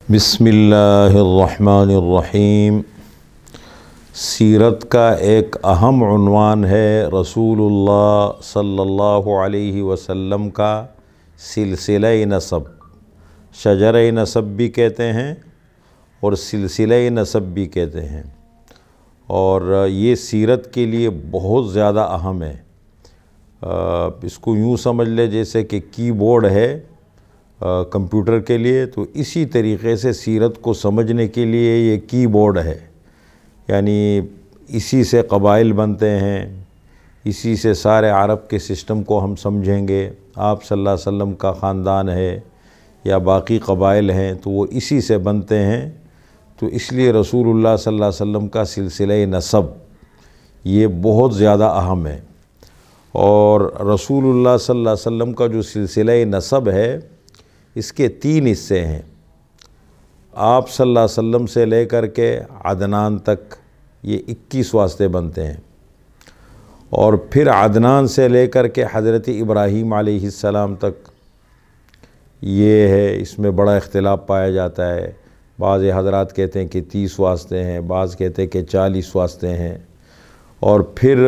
بسم اللہ الرحمن الرحیم۔ سیرت کا ایک اہم عنوان ہے رسول اللہ صلی اللہ علیہ وسلم کا سلسلہ نسب۔ شجرہ نسب بھی کہتے ہیں اور سلسلہ نسب بھی کہتے ہیں، اور یہ سیرت کے لیے بہت زیادہ اہم ہے۔ اس کو یوں سمجھ لے جیسے کہ کی بورڈ ہے کمپیوٹر کے لیے، تو اسی طریقے سے سیرت کو سمجھنے کے لیے یہ کی بورڈ ہے، یعنی اسی سے قبائل بنتے ہیں، اسی سے سارے عرب کے سسٹم کو ہم سمجھیں گے۔ آپ صلی اللہ علیہ وسلم کا خاندان ہے یا باقی قبائل ہیں تو وہ اسی سے بنتے ہیں، تو اس لیے رسول اللہ صلی اللہ علیہ وسلم کا سلسلہ نسب یہ بہت زیادہ اہم ہے۔ اور رسول اللہ صلی اللہ علیہ وسلم کا جو سلسلہ نسب ہے اس کے 3 حصے ہیں۔ آپ صلی اللہ علیہ وسلم سے لے کر کے عدنان تک یہ 21 واسطے بنتے ہیں، اور پھر عدنان سے لے کر کے حضرت ابراہیم علیہ السلام تک یہ ہے، اس میں بڑا اختلاف پایا جاتا ہے۔ بعض حضرات کہتے ہیں کہ 30 واسطے ہیں، بعض کہتے ہیں کہ 40 واسطے ہیں، اور پھر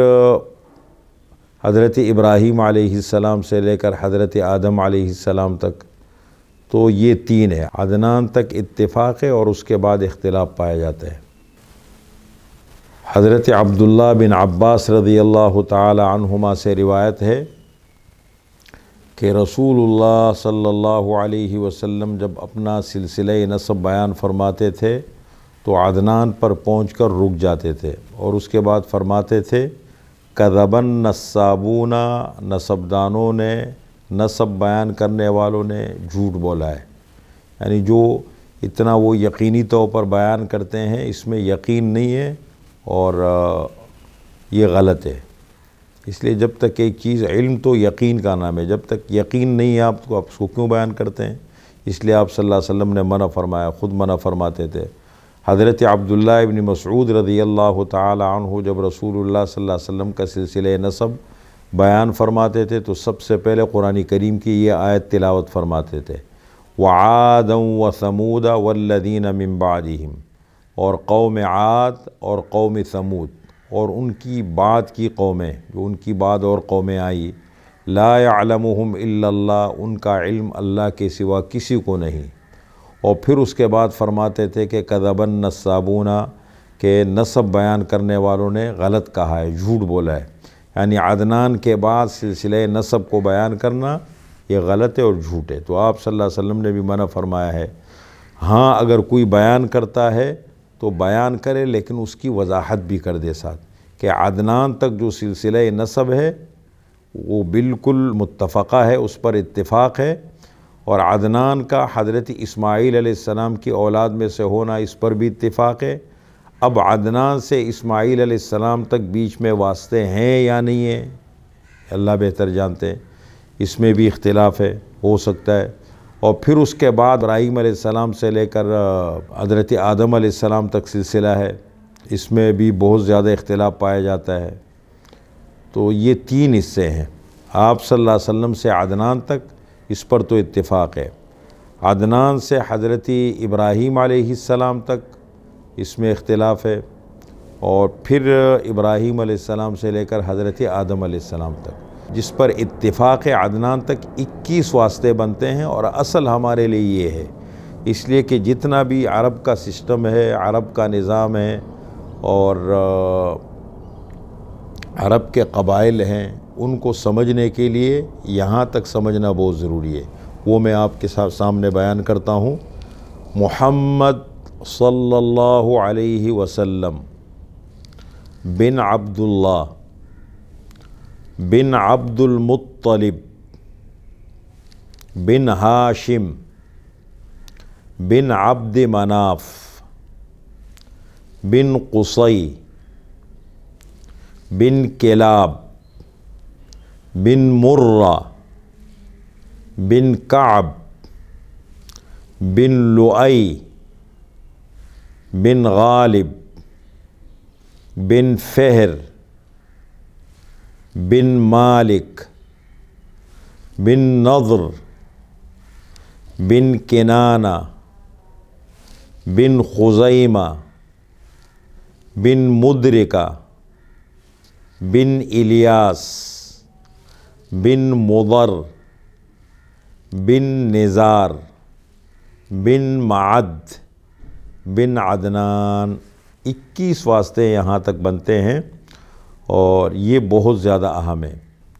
حضرت ابراہیم علیہ السلام سے لے کر حضرت آدم علیہ السلام تک، تو یہ 3 ہے۔ عدنان تک اتفاق ہے اور اس کے بعد اختلاف پایا جاتا ہے۔ حضرت عبداللہ بن عباس رضی اللہ تعالی عنہما سے روایت ہے کہ رسول اللہ صلی اللہ علیہ وسلم جب اپنا سلسلہ نسب بیان فرماتے تھے تو عدنان پر پہنچ کر رک جاتے تھے، اور اس کے بعد فرماتے تھے کذبن نسابون، نسبدانوں نے، نسب بیان کرنے والوں نے جھوٹ بولا ہے، یعنی جو اتنا وہ یقینی طور پر بیان کرتے ہیں اس میں یقین نہیں ہے، اور یہ غلط ہے۔ اس لیے جب تک ایک چیز، علم تو یقین کا نام ہے، جب تک یقین نہیں ہے آپ اس کو کیوں بیان کرتے ہیں؟ اس لیے آپ صلی اللہ علیہ وسلم نے منع فرمایا، خود منع فرماتے تھے۔ حضرت عبداللہ ابن مسعود رضی اللہ تعالی عنہ جب رسول اللہ صلی اللہ علیہ وسلم کا سلسلہ نسب بیان فرماتے تھے تو سب سے پہلے قرآن کریم کی یہ آیت تلاوت فرماتے تھے، وَعَادًا وَثَمُودَ وَالَّذِينَ مِن بَعْدِهِمْ، اور قوم عاد اور قوم ثمود اور ان کی بعد کی قومیں، جو ان کی بعد اور قومیں آئی، لا يعلمهم الا اللہ، ان کا علم اللہ کے سوا کسی کو نہیں۔ اور پھر اس کے بعد فرماتے تھے کہ کذبن نسابون، کہ نسب بیان کرنے والوں نے غلط کہا ہے، جھوٹ بولا ہے، یعنی عدنان کے بعد سلسلہ نسب کو بیان کرنا یہ غلط ہے اور جھوٹ ہے۔ تو آپ صلی اللہ علیہ وسلم نے بھی منع فرمایا ہے۔ ہاں اگر کوئی بیان کرتا ہے تو بیان کرے، لیکن اس کی وضاحت بھی کر دے ساتھ کہ عدنان تک جو سلسلہ نسب ہے وہ بالکل متفقہ ہے، اس پر اتفاق ہے، اور عدنان کا حضرت اسماعیل علیہ السلام کی اولاد میں سے ہونا اس پر بھی اتفاق ہے۔ اب عدنان سے اسماعیل علیہ السلام تک بیچ میں واسطے ہیں یا نہیں ہیں اللہ بہتر جانتے ہیں، اس میں بھی اختلاف ہے، ہو سکتا ہے۔ اور پھر اس کے بعد ابراہیم علیہ السلام سے لے کر حضرت آدم علیہ السلام تک سلسلہ ہے، اس میں بھی بہت زیادہ اختلاف پایا جاتا ہے۔ تو یہ 3 حصے ہیں، آپ صلی اللہ علیہ وسلم سے عدنان تک اس پر تو اتفاق ہے، عدنان سے حضرت ابراہیم علیہ السلام تک اس میں اختلاف ہے، اور پھر ابراہیم علیہ السلام سے لے کر حضرت آدم علیہ السلام تک، جس پر اتفاق عدنان تک 21 واسطے بنتے ہیں، اور اصل ہمارے لیے یہ ہے، اس لیے کہ جتنا بھی عرب کا سسٹم ہے، عرب کا نظام ہے، اور عرب کے قبائل ہیں، ان کو سمجھنے کے لیے یہاں تک سمجھنا بہت ضروری ہے۔ وہ میں آپ کے سامنے بیان کرتا ہوں۔ محمد صلی اللہ علیہ وسلم بن عبداللہ بن عبد المطلب بن ہاشم بن عبد مناف بن قصی بن کلاب بن مرہ بن کعب بن لؤی بن غالب بن فہر بن مالک بن نضر بن کنانہ بن خزیمہ بن مدرکہ بن الیاس بن مضر بن نزار بن معد بن عدنان، 21 واسطے یہاں تک بنتے ہیں، اور یہ بہت زیادہ اہم ہے۔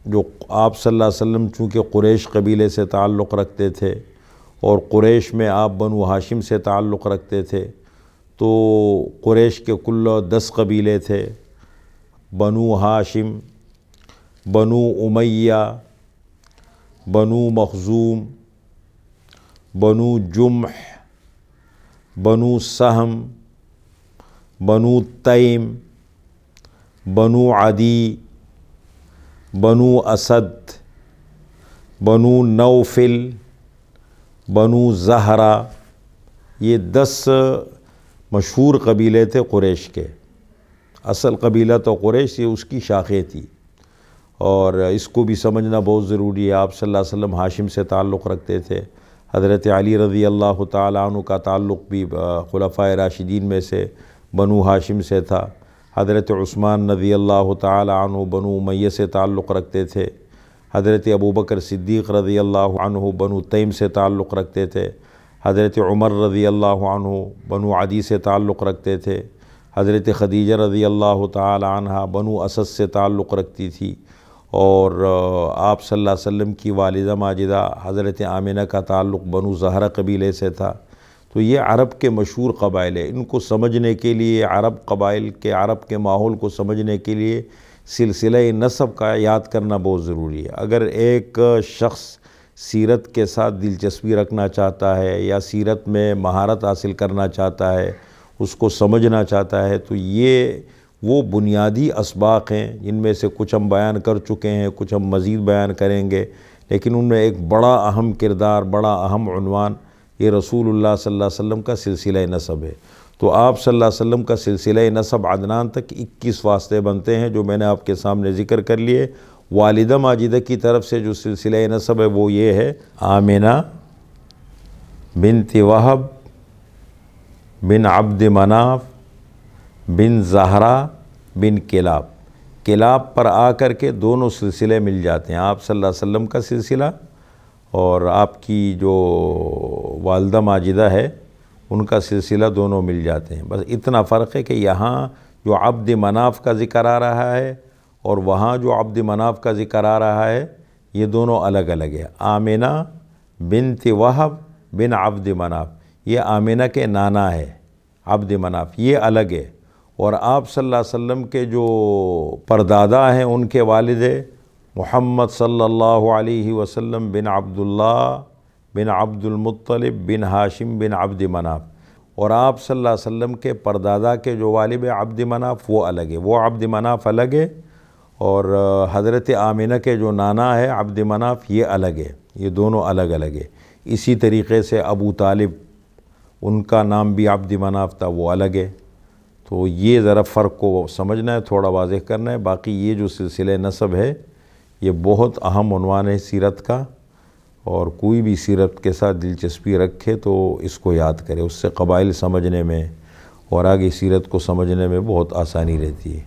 جو آپ صلی اللہ علیہ وسلم چونکہ قریش قبیلے سے تعلق رکھتے تھے اور قریش میں آپ بنو ہاشم سے تعلق رکھتے تھے، تو قریش کے کل 10 قبیلے تھے: بنو ہاشم، بنو امیہ، بنو مخزوم، بنو جمح، بنو سہم، بنو تیم، بنو عدی، بنو اسد، بنو نوفل، بنو زہرہ۔ یہ 10 مشہور قبیلے تھے قریش کے۔ اصل قبیلہ تو قریش، یہ اس کی شاخیں تھی، اور اس کو بھی سمجھنا بہت ضروری ہے۔ آپ صلی اللہ علیہ وسلم ہاشم سے تعلق رکھتے تھے۔ حضرت علی رضی اللہ تعالیٰ عنہ کا تعلق بھی خلفائے راشدین میں سے بنو ہاشم سے تھا۔ حضرت عثمان رضی اللہ تعالیٰ عنہ بنو امیہ سے تعلق رکھتے تھے۔ حضرت ابوبکر صدیق رضی اللہ عنہ بنو تیم سے تعلق رکھتے تھے۔ حضرت عمر رضی اللہ عنہ بنو عدی سے تعلق رکھتے تھے۔ حضرت خدیجہ رضی اللہ تعالیٰ عنہ بنو اسد سے تعلق رکھتی تھی، اور آپ صلی اللہ علیہ وسلم کی والدہ ماجدہ حضرت آمنہ کا تعلق بنو زہرہ قبیلے سے تھا۔ تو یہ عرب کے مشہور قبائل ہیں۔ ان کو سمجھنے کے لیے، عرب قبائل کے، عرب کے ماحول کو سمجھنے کے لیے سلسلہ نسب کا یاد کرنا بہت ضروری ہے۔ اگر ایک شخص سیرت کے ساتھ دلچسپی رکھنا چاہتا ہے یا سیرت میں مہارت حاصل کرنا چاہتا ہے، اس کو سمجھنا چاہتا ہے، تو یہ وہ بنیادی اسباق ہیں جن میں سے کچھ ہم بیان کر چکے ہیں، کچھ ہم مزید بیان کریں گے، لیکن ان میں ایک بڑا اہم کردار، بڑا اہم عنوان یہ رسول اللہ صلی اللہ علیہ وسلم کا سلسلہ نسب ہے۔ تو آپ صلی اللہ علیہ وسلم کا سلسلہ نسب عدنان تک 21 واسطے بنتے ہیں، جو میں نے آپ کے سامنے ذکر کر لیے۔ والدہ ماجدہ کی طرف سے جو سلسلہ نسب ہے وہ یہ ہے: آمنہ بنت وہب بن عبد مناف بن زہرہ بن کلاب۔ کلاب پر آ کر کے دونوں سلسلے مل جاتے ہیں، آپ صلی اللہ علیہ وسلم کا سلسلہ اور آپ کی جو والدہ ماجدہ ہے ان کا سلسلہ، دونوں مل جاتے ہیں۔ بس اتنا فرق ہے کہ یہاں جو عبد مناف کا ذکر آ رہا ہے اور وہاں جو عبد مناف کا ذکر آ رہا ہے، یہ دونوں الگ الگ ہے۔ آمنہ بنت وہب بن عبد مناف، یہ آمنہ کے نانا ہے، عبد مناف یہ الگ ہے۔ اور آپ صلی اللہ علیہ وسلم کے جو پردادا ہیں ان کے والد محمد صلی اللہ علیہ وسلم بن عبداللہ بن عبد المطلب بن ہاشم بن عبد مناف، اور آپ صلی اللہ علیہ وسلم کے پردادا کے جو والد عبد مناف وہ الگ ہے، وہ عبد مناف الگ ہے، اور حضرت آمنہ کے جو نانا ہے عبد مناف یہ الگ ہے، یہ دونوں الگ الگ ہے۔ اسی طریقے سے ابو طالب، ان کا نام بھی عبد مناف تھا، وہ الگ ہے۔ تو یہ ذرا فرق کو سمجھنا ہے، تھوڑا واضح کرنا ہے۔ باقی یہ جو سلسلہ نسب ہے یہ بہت اہم عنوان ہے سیرت کا، اور کوئی بھی سیرت کے ساتھ دلچسپی رکھے تو اس کو یاد کرے، اس سے قبائل سمجھنے میں اور آگے سیرت کو سمجھنے میں بہت آسانی رہتی ہے۔